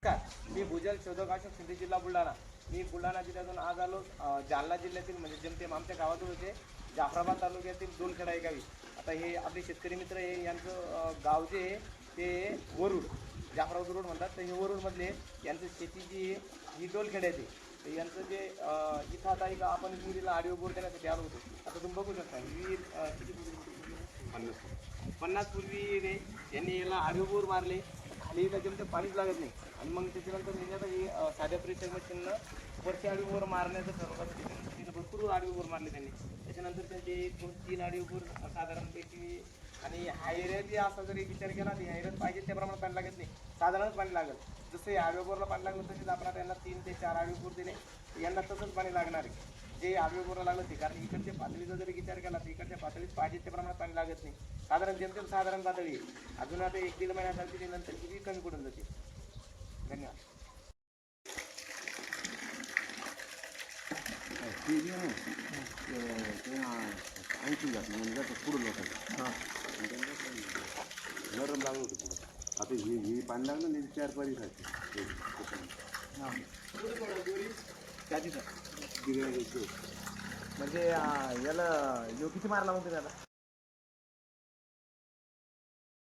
नमस्कार, मी भूजल शोधक अशोक शिंदे, जिल्हा बुलढाणा. मी बुलढाणा जिल्ह्यातून आज आलो. जालना जिल्ह्यातील म्हणजे जेमतेम आमच्या गावातून होते. जाफराबाद तालुक्यातील दोलखेडा या गावी. आता हे आपले शेतकरी मित्र आहे, यांचं गाव जे आहे ते वरुड, जाफराबाद रोड म्हणतात. तर हे वरुडमधले यांचं शेती जी आहे ही दोलखेड्यात आहे. तर यांचं जे इथं आता एक आपण विहिरीला आडिओ बोर देण्यासाठी आलो होतो. आता तुम्ही बघू शकता विहीर किती 50 पूर्वी रे यांनी याला आडिओ बोर मारले. खाली इथं जेमते पाणीच लागत नाही. आणि मग त्याच्यानंतर हे साध्या प्रेशर मशीननं वरची आडिओ बोर मारण्याचं ठरवलं. तिथं भरपूर आडिओ बोर मारले त्यांनी. त्याच्यानंतर त्यांचे 2-3 आडिओ बोर साधारणपैकी. आणि हा एरिया बी असा जरी विचार केला तर ह्या एरियात पाहिजे त्याप्रमाणे पाणी लागत नाही, साधारणच पाणी लागेल. जसं या आडिओ बोरला पाणी लागलं तसेच आपण आता यांना 3 ते 4 आडिओ बोर दिले, यांना तसंच पाणी लागणार आहे जे आडिओ बोरला लागलं ते. कारण इकडच्या पातळीचा जरी विचार केला तर इकडच्या पातळीत पाहिजे त्याप्रमाणे पाणी लागत नाही. साधारण जेमतेम साधारण पातळी आहे. अजून आता 1-1.5 महिन्यासाठी नंतर किती कमी पडून जाते. धन्यवाद. ऐकून जात म्हणजे पुढं लोकांना नरम लागलं होतं पुढं. आता ही पाणी लागलं नाही 4 परिसाठी म्हणजे याला किती मारला म्हणते त्याला.